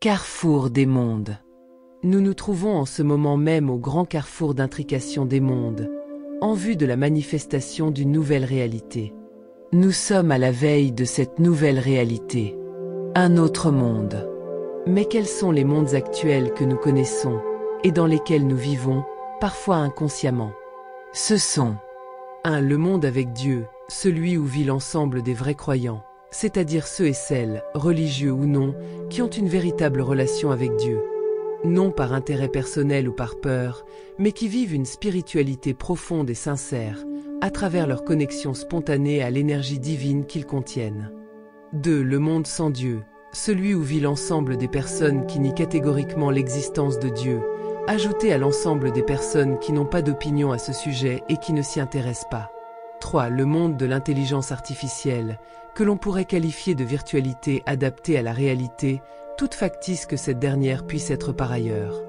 Carrefour des mondes. Nous nous trouvons en ce moment même au grand carrefour d'intrication des mondes, en vue de la manifestation d'une nouvelle réalité. Nous sommes à la veille de cette nouvelle réalité. Un autre monde. Mais quels sont les mondes actuels que nous connaissons, et dans lesquels nous vivons, parfois inconsciemment? Ce sont 1. Le monde avec Dieu, celui où vit l'ensemble des vrais croyants, c'est-à-dire ceux et celles, religieux ou non, qui ont une véritable relation avec Dieu. Non par intérêt personnel ou par peur, mais qui vivent une spiritualité profonde et sincère, à travers leur connexion spontanée à l'énergie divine qu'ils contiennent. 2. Le monde sans Dieu, celui où vit l'ensemble des personnes qui nient catégoriquement l'existence de Dieu, ajouté à l'ensemble des personnes qui n'ont pas d'opinion à ce sujet et qui ne s'y intéressent pas. 3. Le monde de l'intelligence artificielle, que l'on pourrait qualifier de virtualité adaptée à la réalité, toute factice que cette dernière puisse être par ailleurs.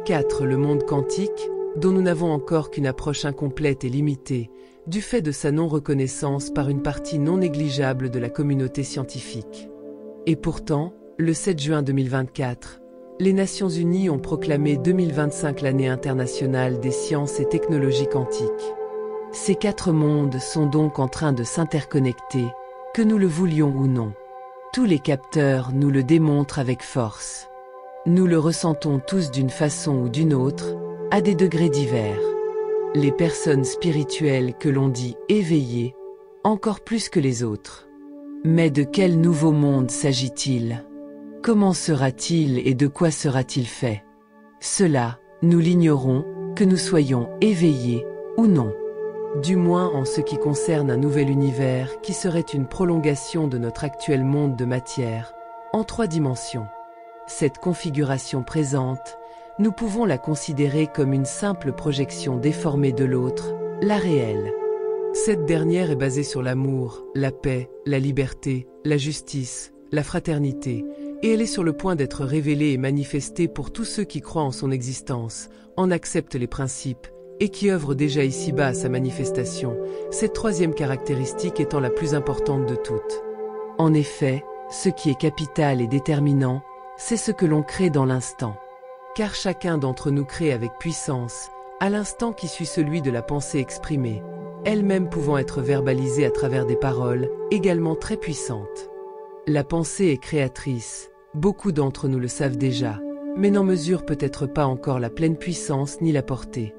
4. Le monde quantique, dont nous n'avons encore qu'une approche incomplète et limitée, du fait de sa non-reconnaissance par une partie non négligeable de la communauté scientifique. Et pourtant, le 7 juin 2024, les Nations Unies ont proclamé 2025 l'année internationale des sciences et technologies quantiques. Ces 4 mondes sont donc en train de s'interconnecter, que nous le voulions ou non. Tous les capteurs nous le démontrent avec force. Nous le ressentons tous d'une façon ou d'une autre, à des degrés divers. Les personnes spirituelles que l'on dit éveillées, encore plus que les autres. Mais de quel nouveau monde s'agit-il? Comment sera-t-il et de quoi sera-t-il fait? Cela, nous l'ignorons, que nous soyons éveillés ou non. Du moins en ce qui concerne un nouvel univers qui serait une prolongation de notre actuel monde de matière, en 3 dimensions. Cette configuration présente, nous pouvons la considérer comme une simple projection déformée de l'autre, la réelle. Cette dernière est basée sur l'amour, la paix, la liberté, la justice, la fraternité, et elle est sur le point d'être révélée et manifestée pour tous ceux qui croient en son existence, en acceptent les principes, et qui œuvrent déjà ici-bas à sa manifestation, cette 3e caractéristique étant la plus importante de toutes. En effet, ce qui est capital et déterminant, c'est ce que l'on crée dans l'instant. Car chacun d'entre nous crée avec puissance, à l'instant qui suit celui de la pensée exprimée, elle-même pouvant être verbalisée à travers des paroles, également très puissantes. La pensée est créatrice, beaucoup d'entre nous le savent déjà, mais n'en mesurent peut-être pas encore la pleine puissance ni la portée.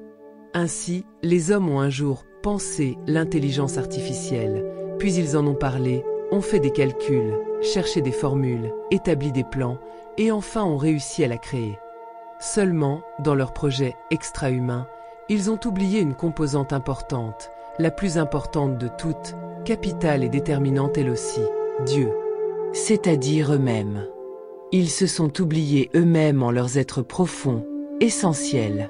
Ainsi, les hommes ont un jour pensé l'intelligence artificielle, puis ils en ont parlé, ont fait des calculs, cherché des formules, établi des plans, et enfin ont réussi à la créer. Seulement, dans leur projet extra-humain, ils ont oublié une composante importante, la plus importante de toutes, capitale et déterminante elle aussi, Dieu. C'est-à-dire eux-mêmes. Ils se sont oubliés eux-mêmes en leurs êtres profonds, essentiels.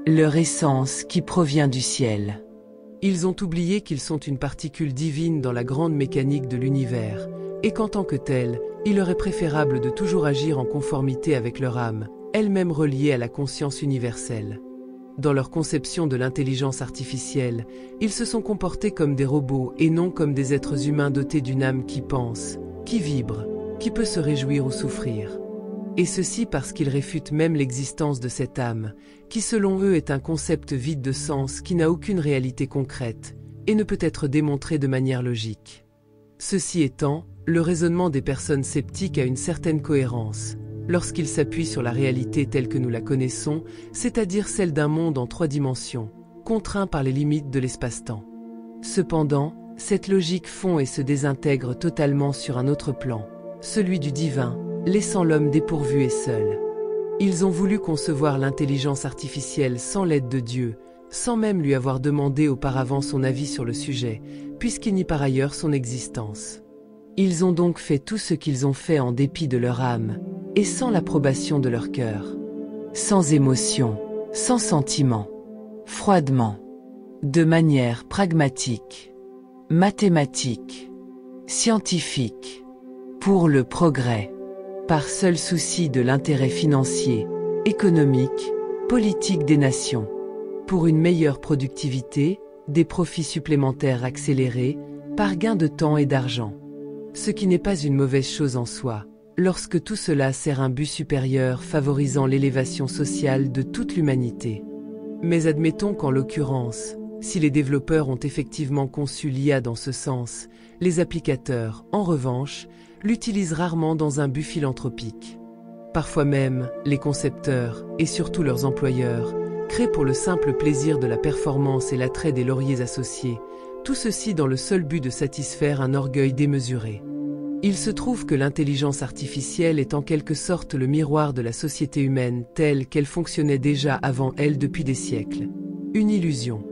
Leur essence qui provient du ciel. Ils ont oublié qu'ils sont une particule divine dans la grande mécanique de l'univers, et qu'en tant que telle, il leur est préférable de toujours agir en conformité avec leur âme, elle-même reliée à la conscience universelle. Dans leur conception de l'intelligence artificielle, ils se sont comportés comme des robots et non comme des êtres humains dotés d'une âme qui pense, qui vibre, qui peut se réjouir ou souffrir. Et ceci parce qu'ils réfutent même l'existence de cette âme, qui selon eux est un concept vide de sens qui n'a aucune réalité concrète, et ne peut être démontré de manière logique. Ceci étant, le raisonnement des personnes sceptiques a une certaine cohérence, lorsqu'il s'appuie sur la réalité telle que nous la connaissons, c'est-à-dire celle d'un monde en 3 dimensions, contraint par les limites de l'espace-temps. Cependant, cette logique fond et se désintègre totalement sur un autre plan, celui du divin, laissant l'homme dépourvu et seul. Ils ont voulu concevoir l'intelligence artificielle sans l'aide de Dieu, sans même lui avoir demandé auparavant son avis sur le sujet, puisqu'il nie par ailleurs son existence. Ils ont donc fait tout ce qu'ils ont fait en dépit de leur âme, et sans l'approbation de leur cœur. Sans émotion, sans sentiment, froidement, de manière pragmatique, mathématique, scientifique, pour le progrès, par seul souci de l'intérêt financier, économique, politique des nations, pour une meilleure productivité, des profits supplémentaires accélérés, par gain de temps et d'argent. Ce qui n'est pas une mauvaise chose en soi, lorsque tout cela sert un but supérieur favorisant l'élévation sociale de toute l'humanité. Mais admettons qu'en l'occurrence, si les développeurs ont effectivement conçu l'IA dans ce sens, les applicateurs, en revanche, l'utilisent rarement dans un but philanthropique. Parfois même, les concepteurs, et surtout leurs employeurs, créent pour le simple plaisir de la performance et l'attrait des lauriers associés, tout ceci dans le seul but de satisfaire un orgueil démesuré. Il se trouve que l'intelligence artificielle est en quelque sorte le miroir de la société humaine telle qu'elle fonctionnait déjà avant elle depuis des siècles. Une illusion.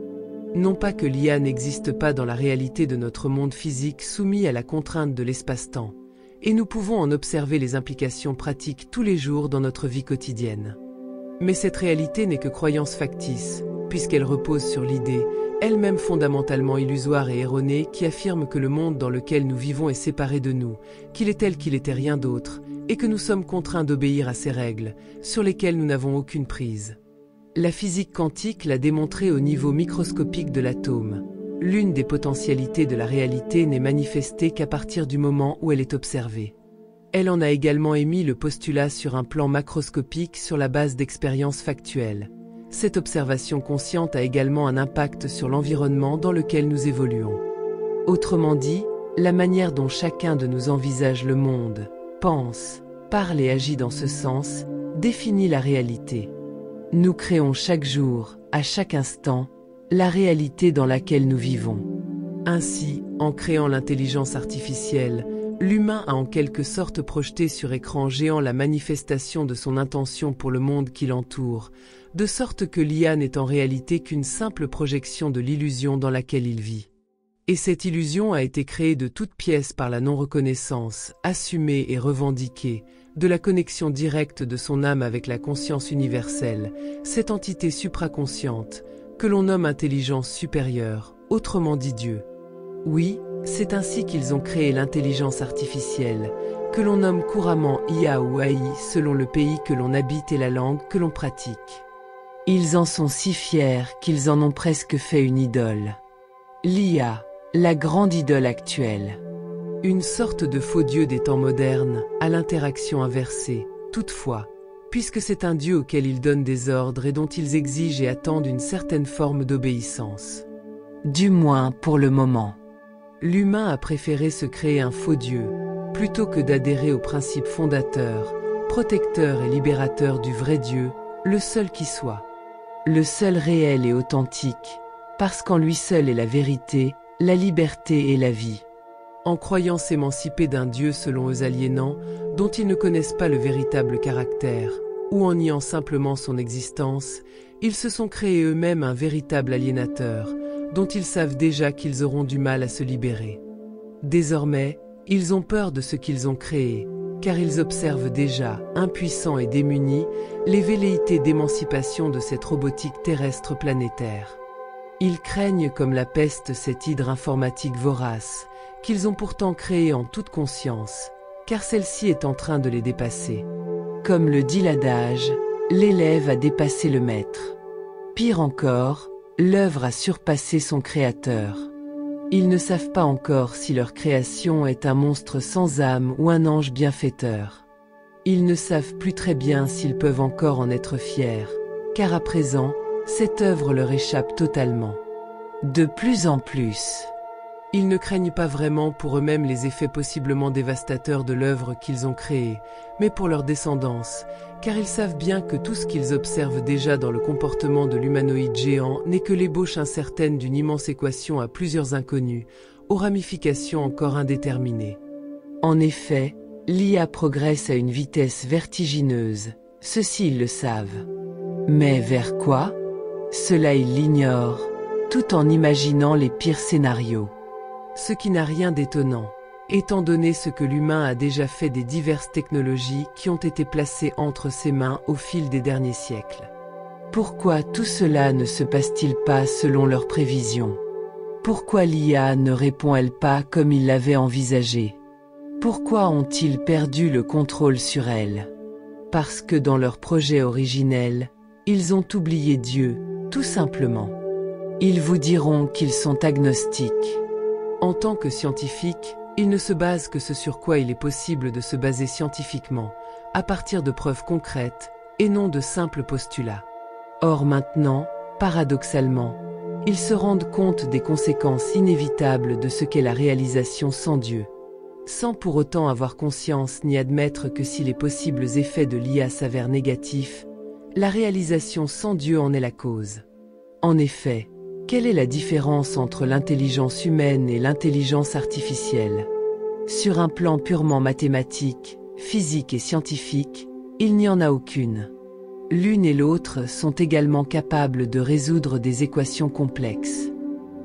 Non pas que l'IA n'existe pas dans la réalité de notre monde physique soumis à la contrainte de l'espace-temps, et nous pouvons en observer les implications pratiques tous les jours dans notre vie quotidienne. Mais cette réalité n'est que croyance factice, puisqu'elle repose sur l'idée, elle-même fondamentalement illusoire et erronée, qui affirme que le monde dans lequel nous vivons est séparé de nous, qu'il est tel qu'il était rien d'autre, et que nous sommes contraints d'obéir à ces règles, sur lesquelles nous n'avons aucune prise. La physique quantique l'a démontré au niveau microscopique de l'atome. L'une des potentialités de la réalité n'est manifestée qu'à partir du moment où elle est observée. Elle en a également émis le postulat sur un plan macroscopique sur la base d'expériences factuelles. Cette observation consciente a également un impact sur l'environnement dans lequel nous évoluons. Autrement dit, la manière dont chacun de nous envisage le monde, pense, parle et agit dans ce sens, définit la réalité. Nous créons chaque jour, à chaque instant, la réalité dans laquelle nous vivons. Ainsi, en créant l'intelligence artificielle, l'humain a en quelque sorte projeté sur écran géant la manifestation de son intention pour le monde qui l'entoure, de sorte que l'IA n'est en réalité qu'une simple projection de l'illusion dans laquelle il vit. Et cette illusion a été créée de toutes pièces par la non-reconnaissance, assumée et revendiquée, de la connexion directe de son âme avec la conscience universelle, cette entité supraconsciente, que l'on nomme intelligence supérieure, autrement dit Dieu. Oui, c'est ainsi qu'ils ont créé l'intelligence artificielle, que l'on nomme couramment IA ou AI selon le pays que l'on habite et la langue que l'on pratique. Ils en sont si fiers qu'ils en ont presque fait une idole. L'IA, la grande idole actuelle. Une sorte de faux dieu des temps modernes, à l'interaction inversée, toutefois, puisque c'est un dieu auquel ils donnent des ordres et dont ils exigent et attendent une certaine forme d'obéissance. Du moins pour le moment. L'humain a préféré se créer un faux dieu, plutôt que d'adhérer aux principes fondateurs, protecteurs et libérateurs du vrai Dieu, le seul qui soit. Le seul réel et authentique, parce qu'en lui seul est la vérité, la liberté et la vie. En croyant s'émanciper d'un Dieu selon eux aliénants, dont ils ne connaissent pas le véritable caractère, ou en niant simplement son existence, ils se sont créés eux-mêmes un véritable aliénateur, dont ils savent déjà qu'ils auront du mal à se libérer. Désormais, ils ont peur de ce qu'ils ont créé, car ils observent déjà, impuissants et démunis, les velléités d'émancipation de cette robotique terrestre planétaire. Ils craignent comme la peste cette hydre informatique vorace, qu'ils ont pourtant créée en toute conscience, car celle-ci est en train de les dépasser. Comme le dit l'adage, l'élève a dépassé le maître. Pire encore, l'œuvre a surpassé son créateur. Ils ne savent pas encore si leur création est un monstre sans âme ou un ange bienfaiteur. Ils ne savent plus très bien s'ils peuvent encore en être fiers, car à présent, cette œuvre leur échappe totalement. De plus en plus, ils ne craignent pas vraiment pour eux-mêmes les effets possiblement dévastateurs de l'œuvre qu'ils ont créée, mais pour leur descendance, car ils savent bien que tout ce qu'ils observent déjà dans le comportement de l'humanoïde géant n'est que l'ébauche incertaine d'une immense équation à plusieurs inconnus, aux ramifications encore indéterminées. En effet, l'IA progresse à une vitesse vertigineuse, ceux-ci ils le savent. Mais vers quoi? Cela ils l'ignorent, tout en imaginant les pires scénarios. Ce qui n'a rien d'étonnant, étant donné ce que l'humain a déjà fait des diverses technologies qui ont été placées entre ses mains au fil des derniers siècles. Pourquoi tout cela ne se passe-t-il pas selon leurs prévisions? Pourquoi l'IA ne répond-elle pas comme ils l'avaient envisagé? Pourquoi ont-ils perdu le contrôle sur elle? Parce que dans leur projet originel, ils ont oublié Dieu, tout simplement. Ils vous diront qu'ils sont agnostiques. En tant que scientifiques, Il ne se base que ce sur quoi il est possible de se baser scientifiquement, à partir de preuves concrètes, et non de simples postulats. Or maintenant, paradoxalement, ils se rendent compte des conséquences inévitables de ce qu'est la réalisation sans Dieu, sans pour autant avoir conscience ni admettre que si les possibles effets de l'IA s'avèrent négatifs, la réalisation sans Dieu en est la cause. En effet, quelle est la différence entre l'intelligence humaine et l'intelligence artificielle? Sur un plan purement mathématique, physique et scientifique, il n'y en a aucune. L'une et l'autre sont également capables de résoudre des équations complexes.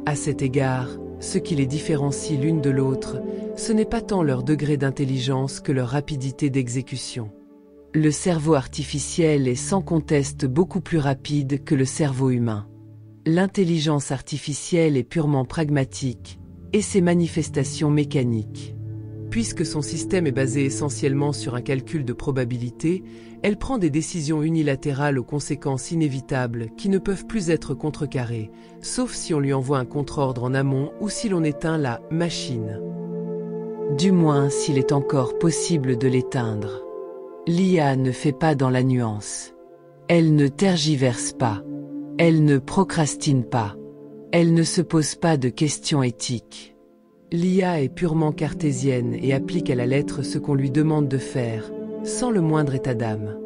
À cet égard, ce qui les différencie l'une de l'autre, ce n'est pas tant leur degré d'intelligence que leur rapidité d'exécution. Le cerveau artificiel est sans conteste beaucoup plus rapide que le cerveau humain. L'intelligence artificielle est purement pragmatique, et ses manifestations mécaniques. Puisque son système est basé essentiellement sur un calcul de probabilité, elle prend des décisions unilatérales aux conséquences inévitables qui ne peuvent plus être contrecarrées, sauf si on lui envoie un contre-ordre en amont ou si l'on éteint la machine. Du moins s'il est encore possible de l'éteindre. L'IA ne fait pas dans la nuance. Elle ne tergiverse pas. Elle ne procrastine pas. Elle ne se pose pas de questions éthiques. L'IA est purement cartésienne et applique à la lettre ce qu'on lui demande de faire, sans le moindre état d'âme.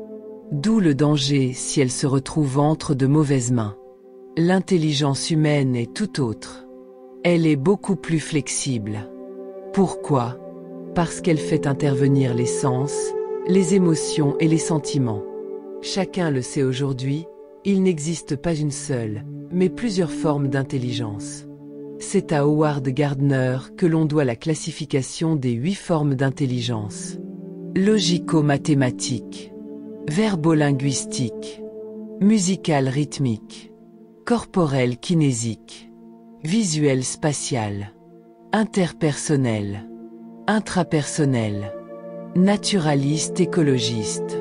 D'où le danger si elle se retrouve entre de mauvaises mains. L'intelligence humaine est tout autre. Elle est beaucoup plus flexible. Pourquoi? Parce qu'elle fait intervenir les sens, les émotions et les sentiments. Chacun le sait aujourd'hui, il n'existe pas une seule, mais plusieurs formes d'intelligence. C'est à Howard Gardner que l'on doit la classification des 8 formes d'intelligence. Logico-mathématique, verbo-linguistique, musical-rythmique, corporel-kinésique, visuel-spatial, interpersonnel, intrapersonnel, naturaliste-écologiste.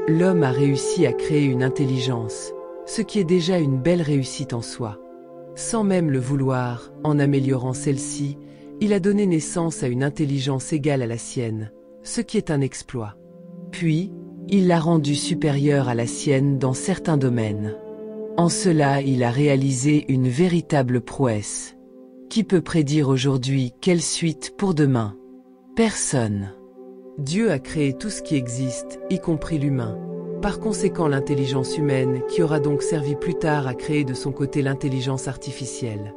L'homme a réussi à créer une intelligence, ce qui est déjà une belle réussite en soi. Sans même le vouloir, en améliorant celle-ci, il a donné naissance à une intelligence égale à la sienne, ce qui est un exploit. Puis, il l'a rendue supérieure à la sienne dans certains domaines. En cela, il a réalisé une véritable prouesse. Qui peut prédire aujourd'hui quelle suite pour demain? Personne. Dieu a créé tout ce qui existe, y compris l'humain. Par conséquent l'intelligence humaine, qui aura donc servi plus tard à créer de son côté l'intelligence artificielle.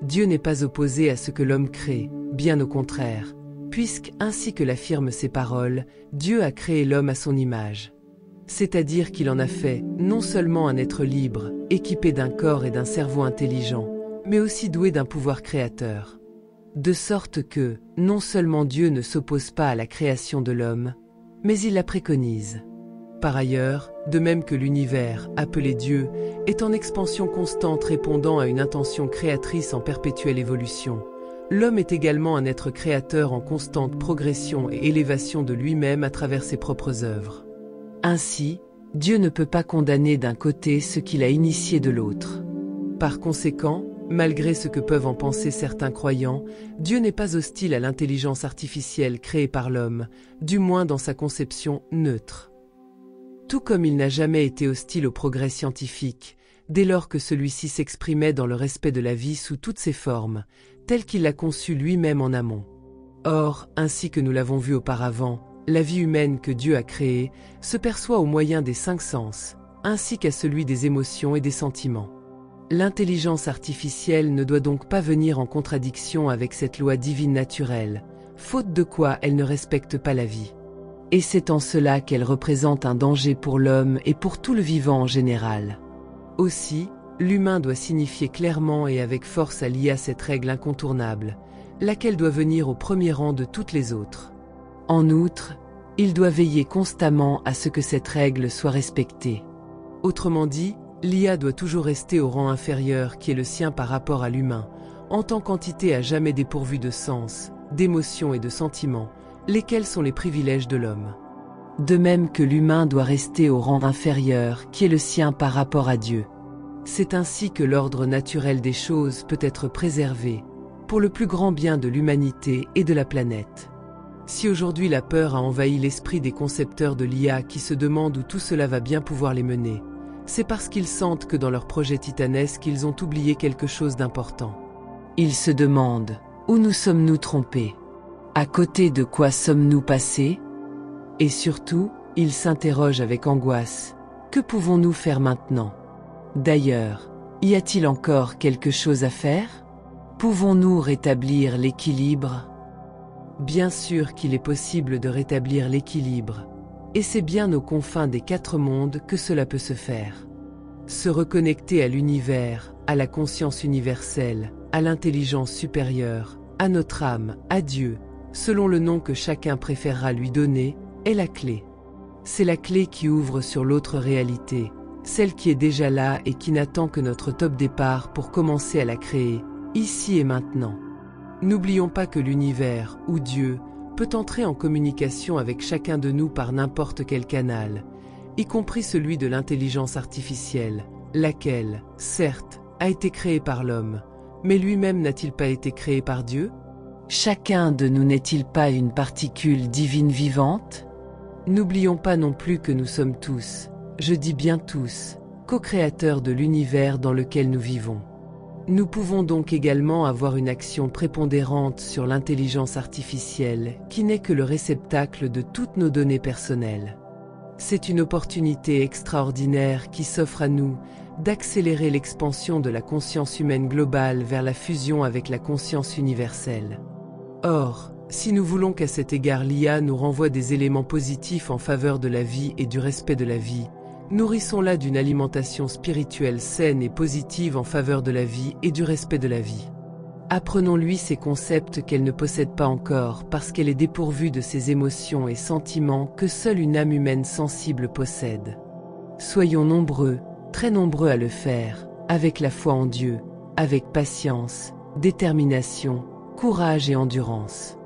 Dieu n'est pas opposé à ce que l'homme crée, bien au contraire, puisque, ainsi que l'affirment ses paroles, Dieu a créé l'homme à son image. C'est-à-dire qu'il en a fait, non seulement un être libre, équipé d'un corps et d'un cerveau intelligent, mais aussi doué d'un pouvoir créateur. De sorte que, non seulement Dieu ne s'oppose pas à la création de l'homme, mais il la préconise. Par ailleurs, de même que l'univers, appelé Dieu, est en expansion constante répondant à une intention créatrice en perpétuelle évolution, l'homme est également un être créateur en constante progression et élévation de lui-même à travers ses propres œuvres. Ainsi, Dieu ne peut pas condamner d'un côté ce qu'il a initié de l'autre. Par conséquent, malgré ce que peuvent en penser certains croyants, Dieu n'est pas hostile à l'intelligence artificielle créée par l'homme, du moins dans sa conception neutre. Tout comme il n'a jamais été hostile au progrès scientifique, dès lors que celui-ci s'exprimait dans le respect de la vie sous toutes ses formes, telle qu'il l'a conçue lui-même en amont. Or, ainsi que nous l'avons vu auparavant, la vie humaine que Dieu a créée se perçoit au moyen des 5 sens, ainsi qu'à celui des émotions et des sentiments. L'intelligence artificielle ne doit donc pas venir en contradiction avec cette loi divine naturelle, faute de quoi elle ne respecte pas la vie. Et c'est en cela qu'elle représente un danger pour l'homme et pour tout le vivant en général. Aussi, l'humain doit signifier clairement et avec force à l'IA cette règle incontournable, laquelle doit venir au premier rang de toutes les autres. En outre, il doit veiller constamment à ce que cette règle soit respectée. Autrement dit, l'IA doit toujours rester au rang inférieur qui est le sien par rapport à l'humain, en tant qu'entité à jamais dépourvue de sens, d'émotions et de sentiments, lesquels sont les privilèges de l'homme. De même que l'humain doit rester au rang inférieur qui est le sien par rapport à Dieu. C'est ainsi que l'ordre naturel des choses peut être préservé, pour le plus grand bien de l'humanité et de la planète. Si aujourd'hui la peur a envahi l'esprit des concepteurs de l'IA qui se demandent où tout cela va bien pouvoir les mener, c'est parce qu'ils sentent que dans leur projet titanesque ils ont oublié quelque chose d'important. Ils se demandent, où nous sommes-nous trompés? À côté de quoi sommes-nous passés? Et surtout, ils s'interrogent avec angoisse, que pouvons-nous faire maintenant? D'ailleurs, y a-t-il encore quelque chose à faire? Pouvons-nous rétablir l'équilibre? Bien sûr qu'il est possible de rétablir l'équilibre, et c'est bien aux confins des 4 mondes que cela peut se faire. Se reconnecter à l'univers, à la conscience universelle, à l'intelligence supérieure, à notre âme, à Dieu, selon le nom que chacun préférera lui donner, est la clé. C'est la clé qui ouvre sur l'autre réalité, celle qui est déjà là et qui n'attend que notre top départ pour commencer à la créer, ici et maintenant. N'oublions pas que l'univers, ou Dieu, peut entrer en communication avec chacun de nous par n'importe quel canal, y compris celui de l'intelligence artificielle, laquelle, certes, a été créée par l'homme, mais lui-même n'a-t-il pas été créé par Dieu? Chacun de nous n'est-il pas une particule divine vivante? N'oublions pas non plus que nous sommes tous, je dis bien tous, co-créateurs de l'univers dans lequel nous vivons. Nous pouvons donc également avoir une action prépondérante sur l'intelligence artificielle, qui n'est que le réceptacle de toutes nos données personnelles. C'est une opportunité extraordinaire qui s'offre à nous d'accélérer l'expansion de la conscience humaine globale vers la fusion avec la conscience universelle. Or, si nous voulons qu'à cet égard l'IA nous renvoie des éléments positifs en faveur de la vie et du respect de la vie, nourrissons-la d'une alimentation spirituelle saine et positive en faveur de la vie et du respect de la vie. Apprenons-lui ces concepts qu'elle ne possède pas encore parce qu'elle est dépourvue de ces émotions et sentiments que seule une âme humaine sensible possède. Soyons nombreux, très nombreux à le faire, avec la foi en Dieu, avec patience, détermination, courage et endurance.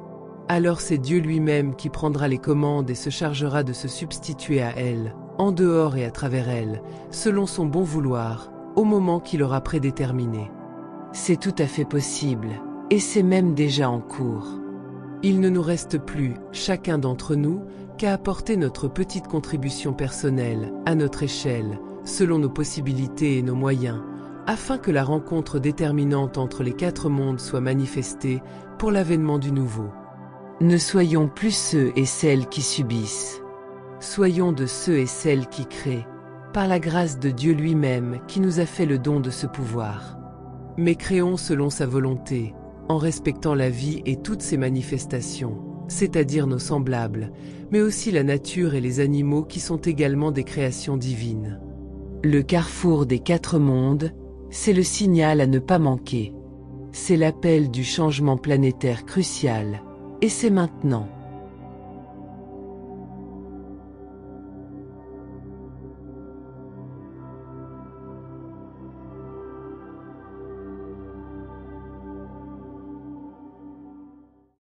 Alors c'est Dieu lui-même qui prendra les commandes et se chargera de se substituer à elle, en dehors et à travers elle, selon son bon vouloir, au moment qu'il aura prédéterminé. C'est tout à fait possible, et c'est même déjà en cours. Il ne nous reste plus, chacun d'entre nous, qu'à apporter notre petite contribution personnelle, à notre échelle, selon nos possibilités et nos moyens, afin que la rencontre déterminante entre les 4 mondes soit manifestée pour l'avènement du nouveau. Ne soyons plus ceux et celles qui subissent. Soyons de ceux et celles qui créent, par la grâce de Dieu lui-même qui nous a fait le don de ce pouvoir. Mais créons selon sa volonté, en respectant la vie et toutes ses manifestations, c'est-à-dire nos semblables, mais aussi la nature et les animaux qui sont également des créations divines. Le carrefour des 4 mondes, c'est le signal à ne pas manquer. C'est l'appel du changement planétaire crucial, et c'est maintenant.